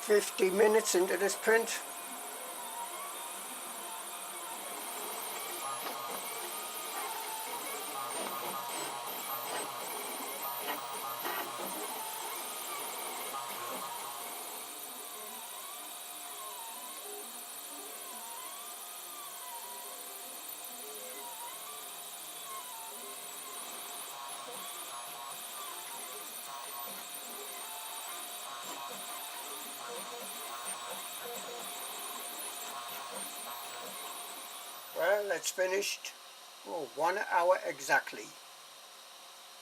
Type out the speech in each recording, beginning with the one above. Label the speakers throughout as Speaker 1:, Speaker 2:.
Speaker 1: 50 minutes into this print. Well, it's finished. Oh, 1 hour exactly.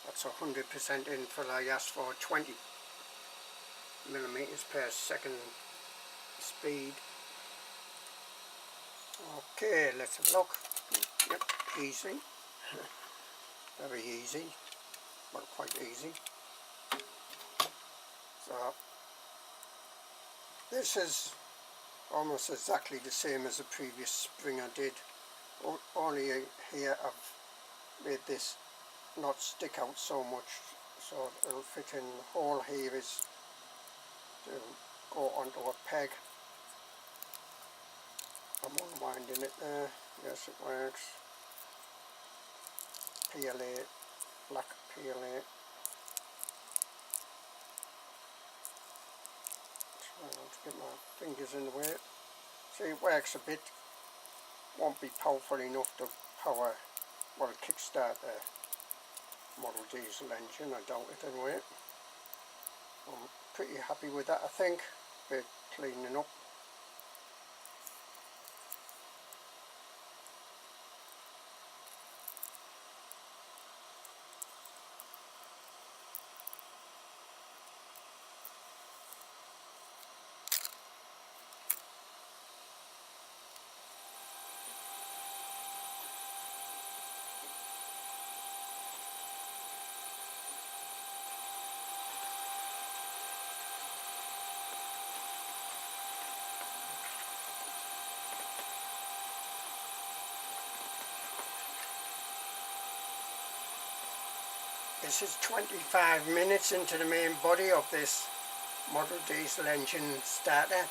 Speaker 1: That's 100% in for I asked for 20 millimeters per second speed. Okay, let's have a look. Yep, easy. Very easy. Well, quite easy. So, this is almost exactly the same as the previous spring I did. Only here I've made this not stick out so much, so it'll fit in. The hole here is to go onto a peg. I'm unwinding it there. Yes, it works. PLA, black PLA. Try not to get my fingers in the way. See, it works a bit. Won't be powerful enough to power, well, kickstart the model diesel engine. I doubt it anyway. I'm pretty happy with that, I think. Bit cleaning up. This is 25 minutes into the main body of this model diesel engine starter.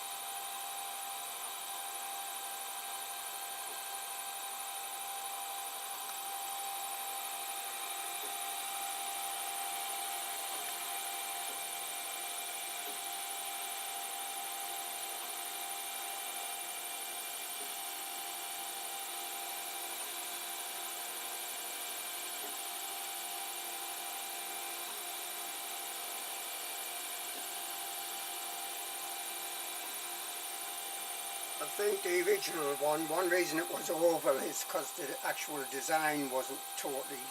Speaker 1: I think the original one reason it was oval is because the actual design wasn't totally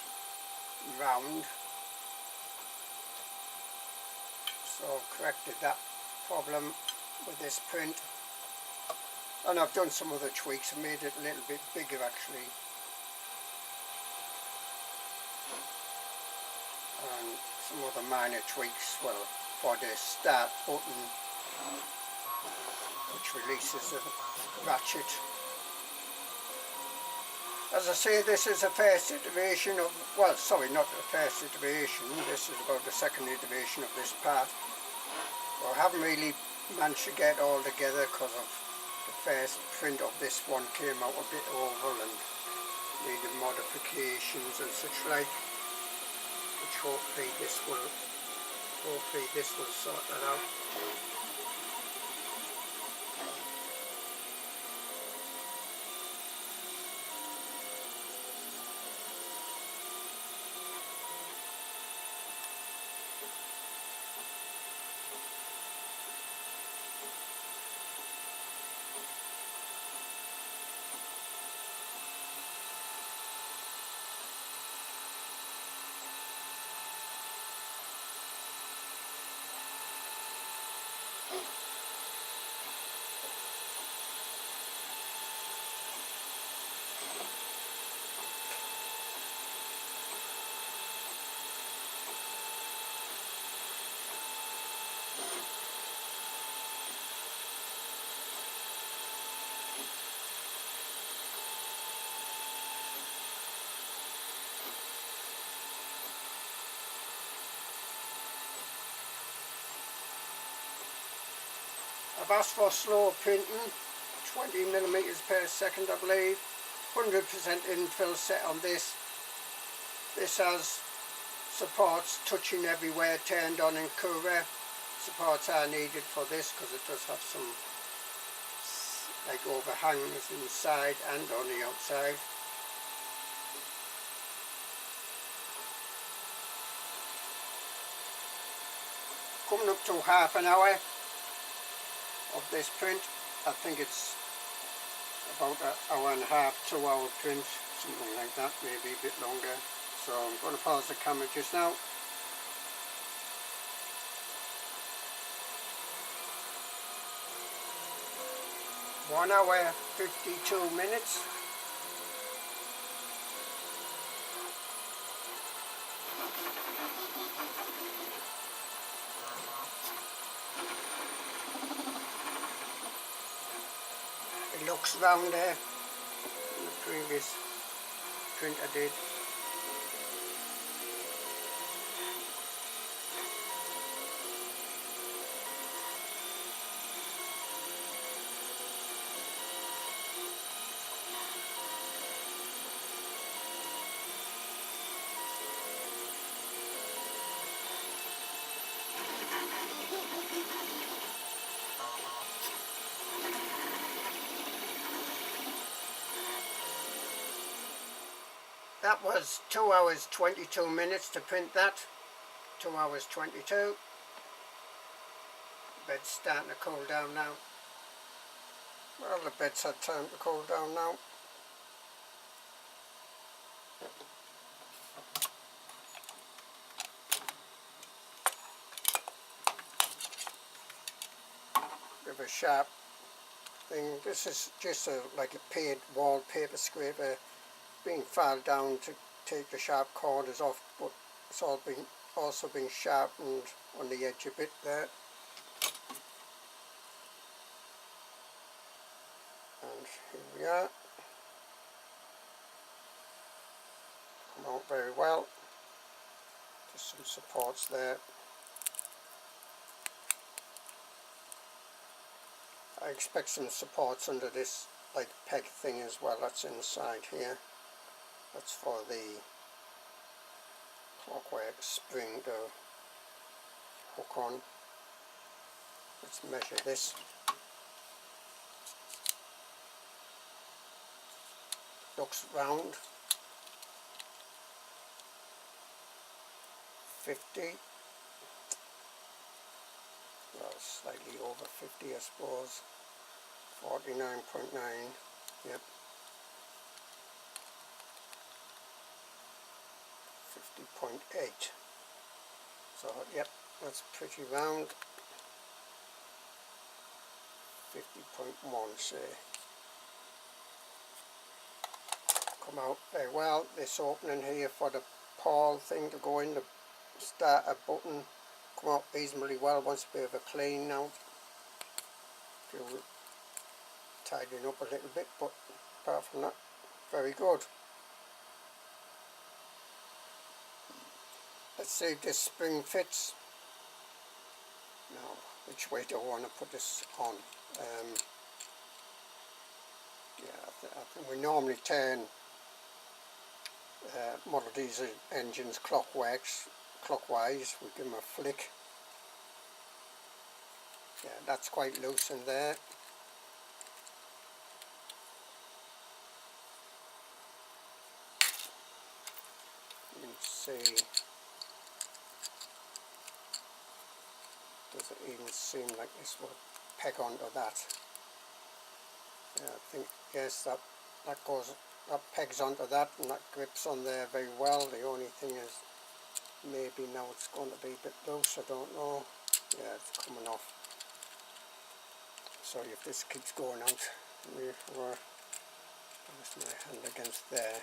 Speaker 1: round. So I've corrected that problem with this print. And I've done some other tweaks and made it a little bit bigger actually. And some other minor tweaks, well, for the start button, which releases the ratchet. As I say, this is a first iteration of, well, sorry, not the first iteration, this is about the second iteration of this part. Well, I haven't really managed to get all together because of the first print of this one came out a bit oval and needed modifications and such like, which hopefully this will sort that out. I've asked for slow printing, 20mm per second I believe, 100% infill set on this. This has supports touching everywhere turned on in cover. Supports are needed for this because it does have some like overhangs inside and on the outside. Coming up to half an hour of this print. I think it's about an hour and a half, 2 hour print, something like that, maybe a bit longer. So I'm going to pause the camera just now. 1 hour 52 minutes. It looks rounder than the previous print I did. That was 2 hours 22 minutes to print that. 2 hours 22. Bed's starting to cool down now. Well, the bed's had time to cool down now. Bit of a sharp thing. This is just like a paid wallpaper scraper being filed down to take the sharp corners off, but it's also been sharpened on the edge a bit there. And here we are. Come out very well. Just some supports there. I expect some supports under this like peg thing as well. That's inside here. That's for the clockwork spring to hook on. Let's measure this. Looks round. 50. Well, slightly over 50 I suppose. 49.9. Yep. 50.8. So yep, that's pretty round. 50.1 say. Come out very well. This opening here for the pawl thing to go in, the starter button, come out reasonably well. Wants a bit of a clean now. Feel tidying up a little bit, but apart from that, very good. Let's see if this spring fits. Now, which way do I want to put this on? Yeah, I think we normally turn Model Diesel engines clockwise. We give them a flick. Yeah, that's quite loose in there. You can see. Does it even seem like this will peg onto that? Yeah, I think yes, that pegs onto that, and that grips on there very well. The only thing is maybe now it's going to be a bit loose, I don't know. Yeah, it's coming off. Sorry if this keeps going out. There's my hand against there.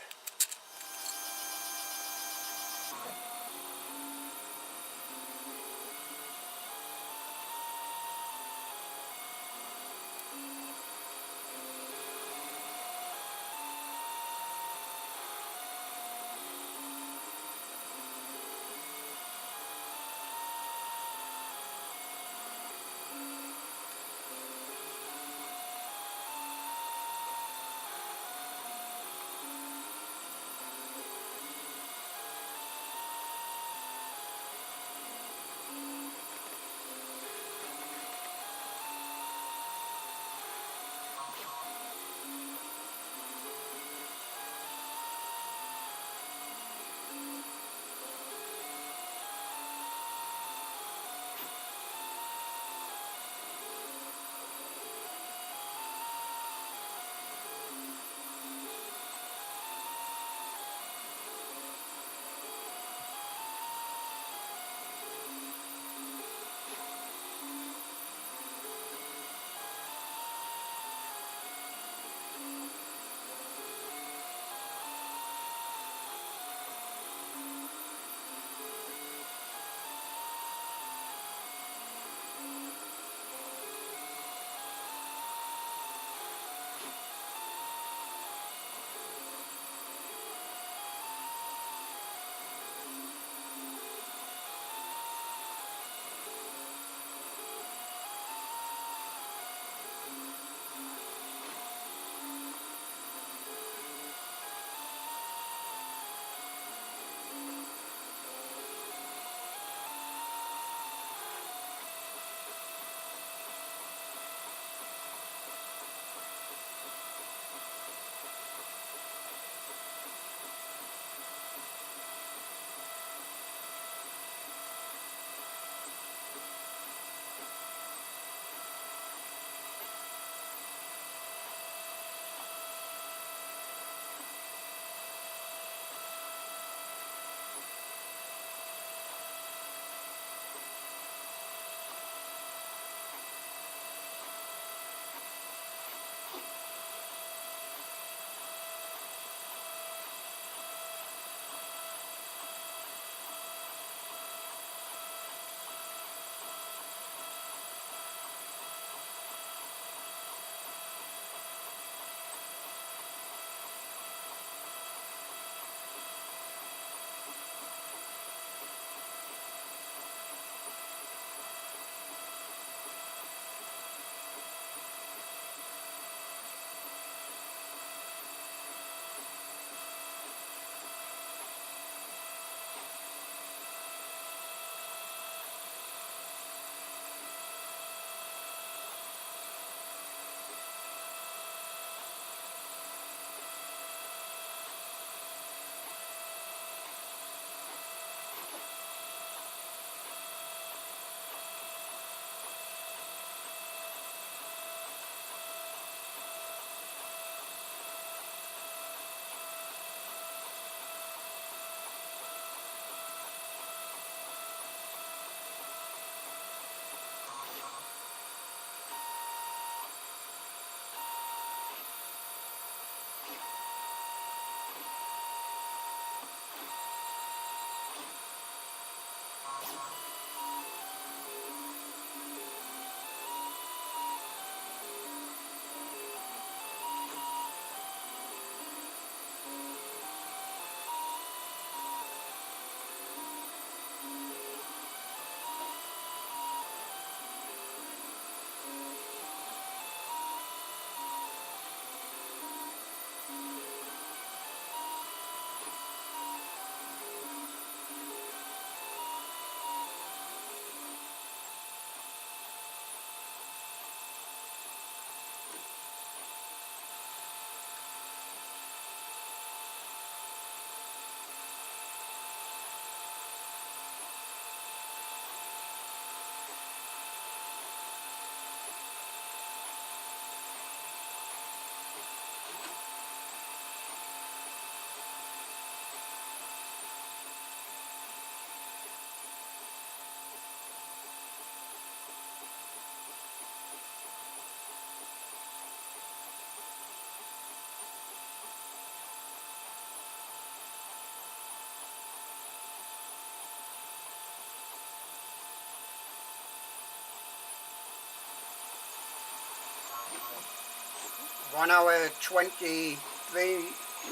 Speaker 1: 1 hour 23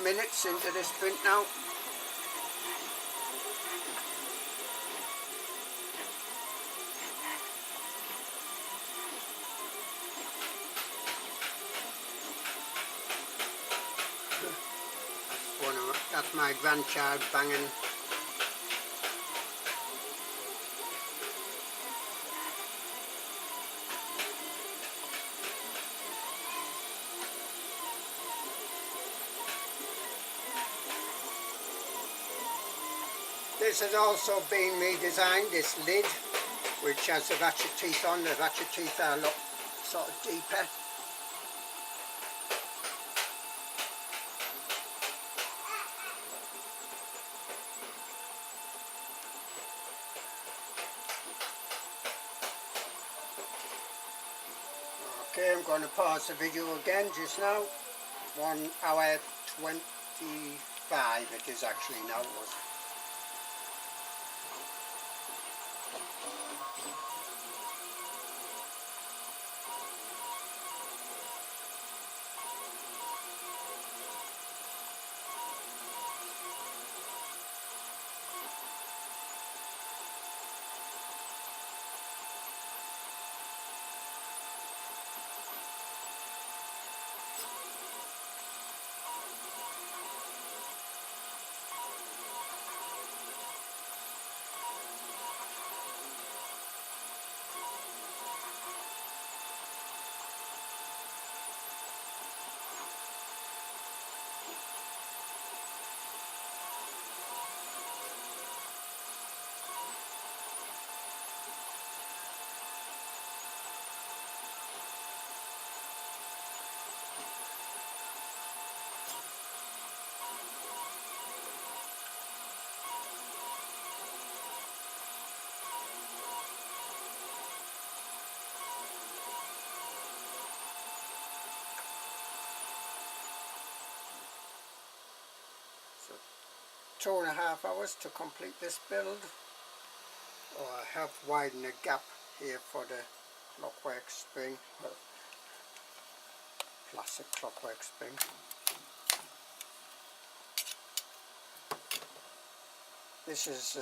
Speaker 1: minutes into this print now. That's my grandchild banging. This has also been redesigned, this lid, which has the ratchet teeth on. The ratchet teeth are a lot sort of deeper. Okay, I'm going to pause the video again just now. 1 hour 25 it is actually now. So 2.5 hours to complete this build. I have widened the gap here for the clockwork spring, well, plastic clockwork spring. This is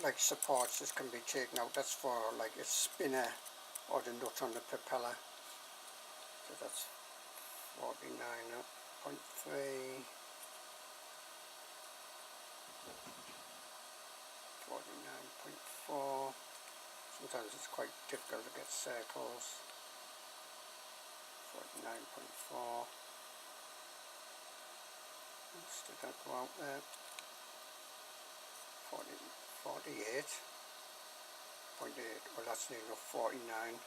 Speaker 1: like supports. This can be taken out. That's for like a spinner or the nut on the propeller. So that's 49.3. 49.4. Sometimes it's quite difficult to get circles. 49.4. Did that go out there? 48.8. Well, that's near enough. 49.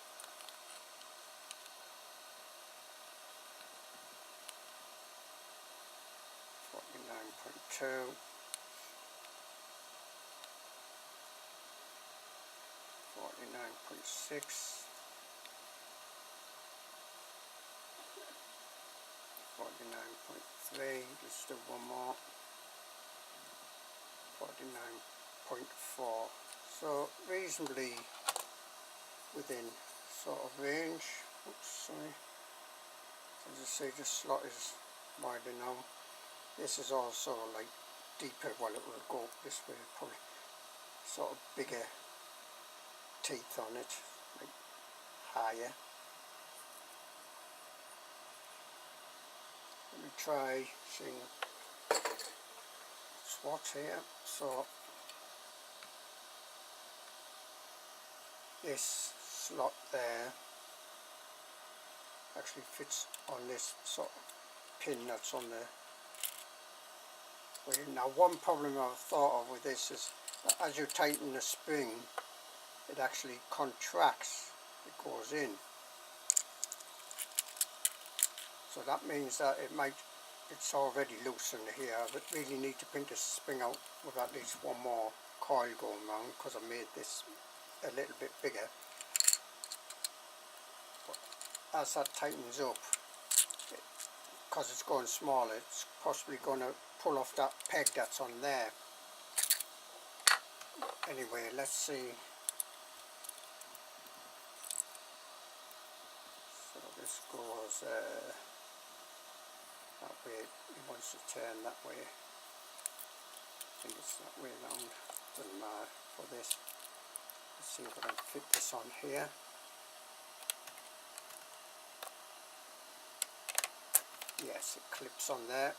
Speaker 1: 49.2. 49.6, 49.3, let's do one more, 49.4, so reasonably within sort of range. Oops, sorry. As I say, the slot is wider now. This is also like deeper, well it will go this way, probably sort of bigger teeth on it, like higher. Let me try seeing swatch here. So this slot there actually fits on this sort of pin that's on the wheel. Now one problem I've thought of with this is that as you tighten the spring, it actually contracts, it goes in. So that means that it's already loose under here. I really need to print this spring out with at least one more coil going round, because I made this a little bit bigger. But as that tightens up, because it's going smaller, it's possibly going to pull off that peg that's on there. Anyway, let's see. So this goes that way. He wants to turn that way. I think it's that way round. Doesn't matter for this. Let's see if I can fit this on here. Yes, it clips on there.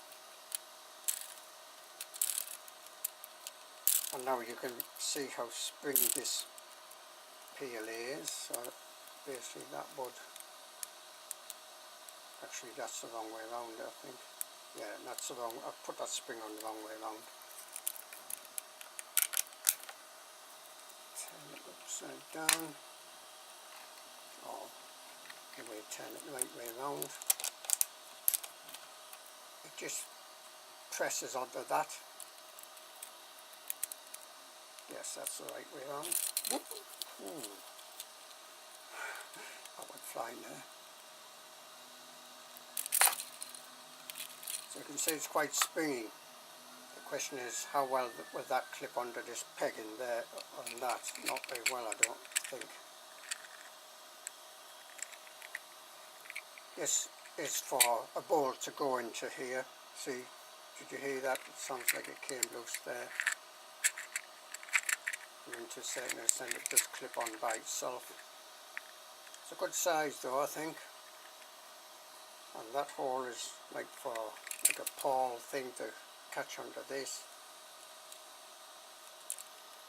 Speaker 1: And now you can see how springy this PLA is. So basically that would, actually that's the wrong way around, I think. Yeah, that's the wrong, I've put that spring on the wrong way around. Turn it upside down. Or anyway, turn it the right way around. It just presses onto that. Yes, that's the right way around. Ooh. That went flying there. So you can see it's quite springy. The question is how well will that clip onto this peg in there on that? Not very well, I don't think. This is for a bolt to go into here. See, did you hear that? It sounds like it came loose there. And into a second, then it just clip on by itself. It's a good size though, I think. And that hole is like for like a pawl thing to catch onto this.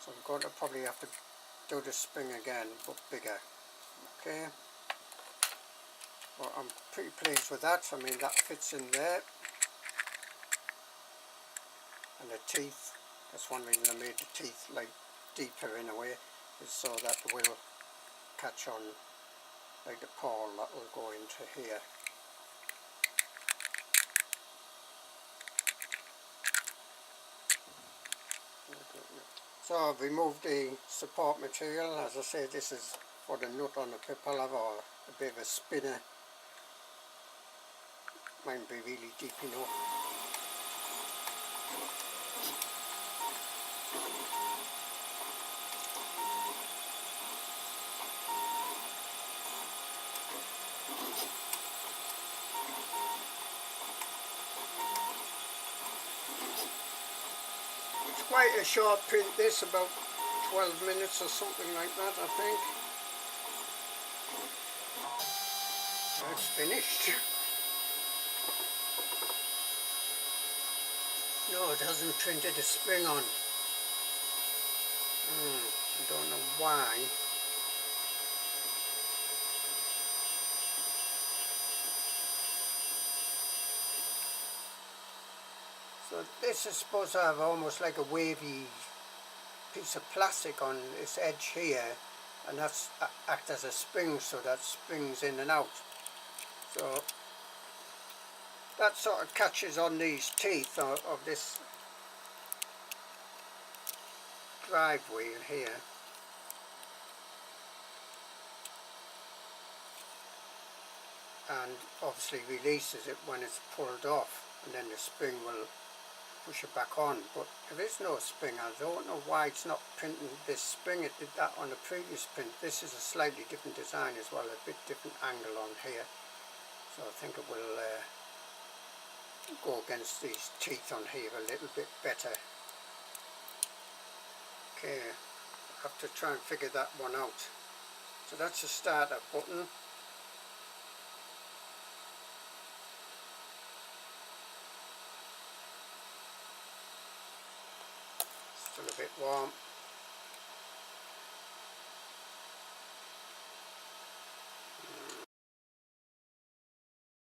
Speaker 1: So I'm going to probably have to do the spring again, but bigger. Okay. Well, I'm pretty pleased with that. I mean, that fits in there. And the teeth, that's one reason I made the teeth like deeper in a way, is so that it will catch on like the pawl that will go into here. So I've removed the support material. As I say, this is for the nut on the propeller, or a bit of a spinner. Might be really deep enough. It's quite a short print, this, about 12 minutes or something like that, I think. It's finished. No, it hasn't printed a spring on. I don't know why. So this is supposed to have almost like a wavy piece of plastic on this edge here, and that's act as a spring, so that springs in and out. So that sort of catches on these teeth of this drive wheel here. And obviously releases it when it's pulled off, and then the spring will push it back on. But there is no spring. I don't know why it's not printing this spring. It did that on the previous print. This is a slightly different design as well, a bit different angle on here. So I think it will go against these teeth on here a little bit better. Okay, I have to try and figure that one out. So that's the starter button. Still a bit warm.